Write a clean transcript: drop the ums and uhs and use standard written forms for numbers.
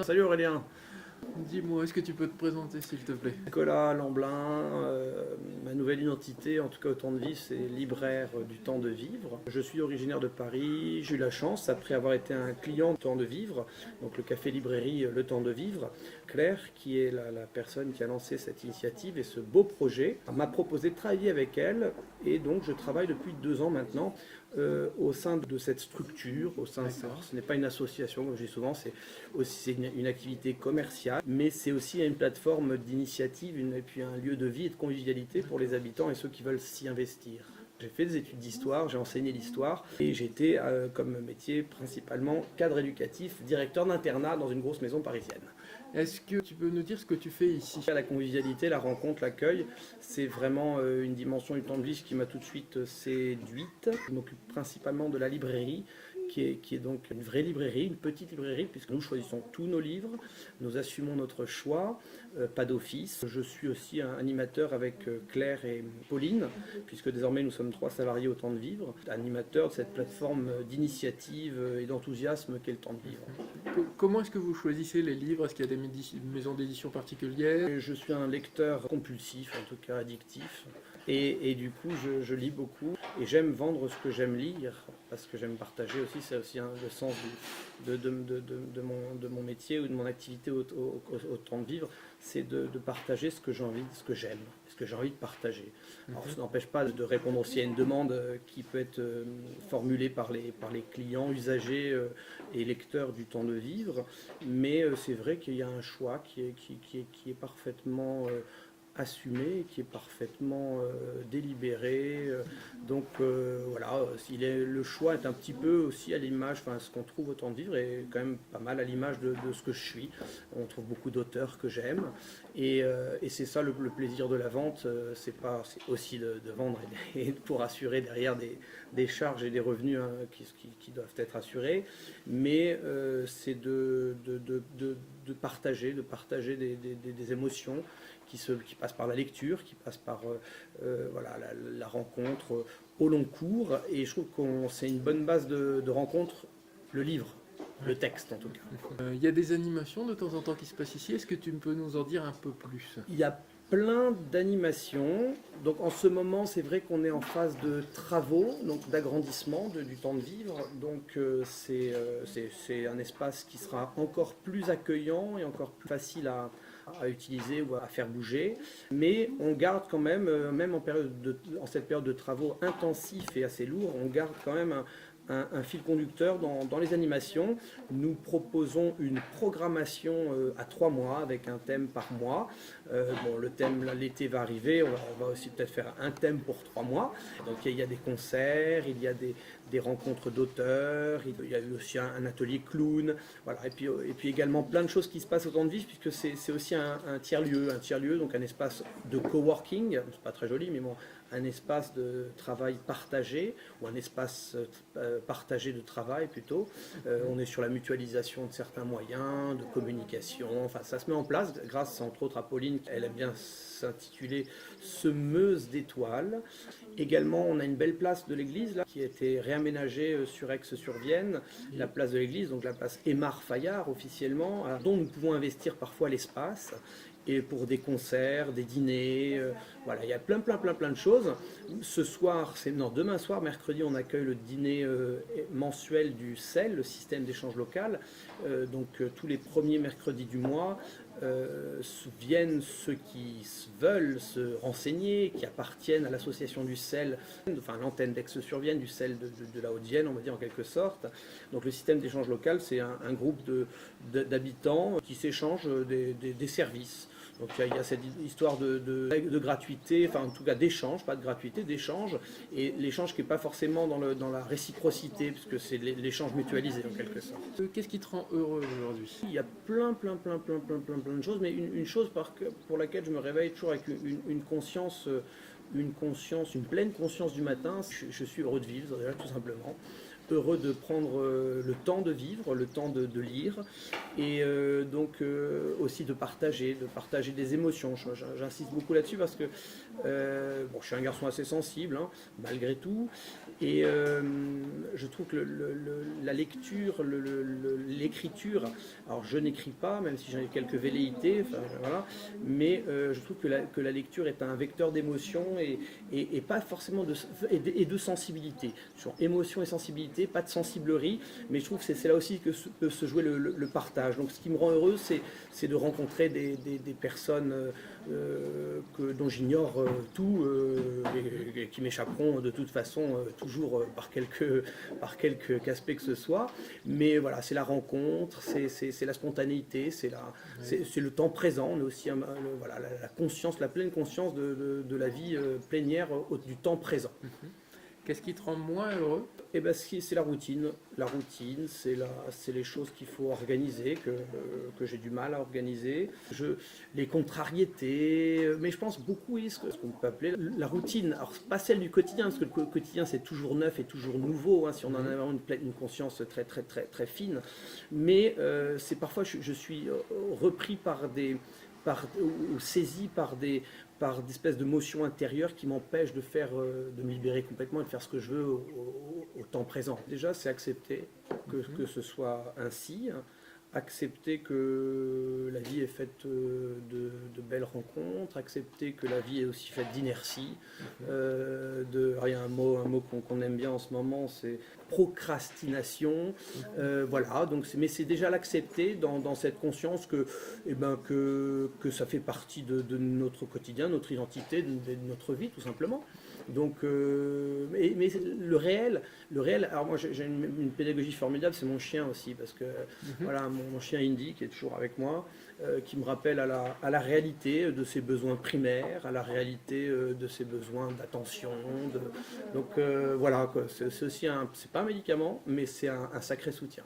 Salut Aurélien. Dis-moi, est-ce que tu peux te présenter s'il te plaît? Nicolas Lamblin, ma nouvelle identité, en tout cas au temps de vivre, c'est libraire du temps de vivre. Je suis originaire de Paris, j'ai eu la chance, après avoir été un client du temps de vivre, donc le café-librairie Le Temps de Vivre, Claire, qui est la personne qui a lancé cette initiative et ce beau projet, m'a proposé de travailler avec elle, et donc je travaille depuis 2 ans maintenant au sein de cette structure, ce n'est pas une association, comme je dis souvent, c'est une activité commerciale, mais c'est aussi une plateforme d'initiative et puis un lieu de vie et de convivialité pour les habitants et ceux qui veulent s'y investir. J'ai fait des études d'histoire, j'ai enseigné l'histoire et j'étais comme métier principalement cadre éducatif, directeur d'internat dans une grosse maison parisienne. Est-ce que tu peux nous dire ce que tu fais ici? La convivialité, la rencontre, l'accueil, c'est vraiment une dimension du temps de vie qui m'a tout de suite séduite. Je m'occupe principalement de la librairie, qui est donc une vraie librairie, une petite librairie, puisque nous choisissons tous nos livres, nous assumons notre choix, pas d'office. Je suis aussi un animateur avec Claire et Pauline, puisque désormais nous sommes 3 salariés au temps de vivre, animateur de cette plateforme d'initiative et d'enthousiasme qu'est le temps de vivre. Comment est-ce que vous choisissez les livres? Est-ce qu'il y a des maisons d'édition particulières? Je suis un lecteur compulsif, en tout cas addictif. Et du coup, je lis beaucoup et j'aime vendre ce que j'aime lire parce que j'aime partager aussi. C'est aussi le sens de mon métier ou de mon activité au temps de vivre, c'est de partager ce que j'ai envie, ce que j'aime, ce que j'ai envie de partager. Alors, ça n'empêche pas de répondre aussi à une demande qui peut être formulée par les clients, usagers et lecteurs du temps de vivre, mais c'est vrai qu'il y a un choix qui est parfaitement assumé, qui est parfaitement délibéré. Donc voilà, le choix est un petit peu aussi à l'image, enfin ce qu'on trouve au temps de vivre est quand même pas mal à l'image de ce que je suis. On trouve beaucoup d'auteurs que j'aime et c'est ça le plaisir de la vente, c'est aussi de vendre et pour assurer derrière des charges et des revenus qui doivent être assurés, mais c'est de partager des émotions qui passe par la lecture, qui passe par voilà, la rencontre au long cours. Et je trouve que c'est une bonne base de rencontre, le livre, le texte en tout cas. Il y a des animations de temps en temps qui se passent ici. Est-ce que tu peux nous en dire un peu plus? Il y a plein d'animations. Donc en ce moment, c'est vrai qu'on est en phase de travaux, donc d'agrandissement du temps de vivre. Donc c'est un espace qui sera encore plus accueillant et encore plus facile à utiliser ou à faire bouger, mais on garde quand même en cette période de travaux intensifs et assez lourds, on garde quand même un fil conducteur dans les animations. Nous proposons une programmation à 3 mois avec un thème par mois. Bon, le thème, l'été va arriver, on va aussi peut-être faire un thème pour 3 mois. Donc il y a des concerts, il y a des rencontres d'auteurs, il y a aussi un atelier clown, voilà. Et puis également plein de choses qui se passent au temps de vivre, puisque c'est aussi un tiers-lieu, donc un espace de coworking, c'est pas très joli, mais bon, un espace de travail partagé, ou un espace partagé de travail plutôt. On est sur la mutualisation de certains moyens, de communication, enfin ça se met en place grâce entre autres à Pauline, elle aime bien s'intituler Semeuse d'étoiles. Également, on a une belle place de l'église là, qui a été réaménagée sur Aix-sur-Vienne, la place de l'église, donc la place Aymar Fayard officiellement, dont nous pouvons investir parfois l'espace. Et pour des concerts, des dîners, voilà, il y a plein de choses. Demain soir, mercredi, on accueille le dîner mensuel du CEL, le système d'échange local. Donc tous les premiers mercredis du mois, viennent ceux qui veulent se renseigner, qui appartiennent à l'association du CEL, enfin l'antenne d'Aix-sur-Vienne, du CEL de la Haute-Vienne, on va dire en quelque sorte. Donc le système d'échange local, c'est un groupe d'habitants qui s'échangent des services. Donc il y a cette histoire de gratuité, enfin en tout cas d'échange, pas de gratuité, d'échange, et l'échange qui n'est pas forcément dans la réciprocité, puisque c'est l'échange mutualisé en quelque sorte. Qu'est-ce qui te rend heureux aujourd'hui? Il y a plein de choses, mais une chose pour laquelle je me réveille toujours avec une pleine conscience du matin, je suis heureux de vivre, déjà, tout simplement. heureux de prendre le temps de vivre, le temps de lire, et donc aussi de partager des émotions. J'insiste beaucoup là-dessus parce que bon, je suis un garçon assez sensible, hein, malgré tout, et je trouve que la lecture, l'écriture, alors je n'écris pas, même si j'en ai quelques velléités, enfin, voilà, mais je trouve que la lecture est un vecteur d'émotion et pas forcément de sensibilité. Sur émotion et sensibilité, pas de sensiblerie, mais je trouve que c'est là aussi que peut se jouer le partage. Donc ce qui me rend heureux, c'est de rencontrer des personnes dont j'ignore tout et qui m'échapperont de toute façon toujours par quelque aspect que ce soit. Mais voilà, c'est la rencontre, c'est la spontanéité, c'est le temps présent, mais aussi voilà, la conscience, la pleine conscience de la vie plénière du temps présent. Qu'est-ce qui te rend moins heureux? Eh ben, c'est la routine. La routine, c'est les choses qu'il faut organiser, que j'ai du mal à organiser. Les contrariétés, mais je pense beaucoup à ce qu'on peut appeler la routine. Alors, pas celle du quotidien, parce que le quotidien, c'est toujours neuf et toujours nouveau, hein, si on en a vraiment une conscience très, très, très, très fine. Mais c'est parfois, je suis repris ou saisi par des espèces de motions intérieures qui m'empêchent de me libérer complètement et de faire ce que je veux au temps présent. Déjà, c'est accepter que ce soit ainsi, hein. Accepter que la vie est faite de belles rencontres, accepter que la vie est aussi faite d'inertie. Il y a un mot qu'on aime bien en ce moment, c'est procrastination. Voilà, donc mais c'est déjà l'accepter dans cette conscience que ça fait partie de notre quotidien, notre identité, de notre vie tout simplement. Donc, mais le réel, alors moi j'ai une pédagogie formidable, c'est mon chien aussi, parce que voilà, mon chien Indy qui est toujours avec moi, qui me rappelle à la réalité de ses besoins primaires, à la réalité de ses besoins d'attention. Donc voilà, c'est aussi c'est pas un médicament, mais c'est un sacré soutien.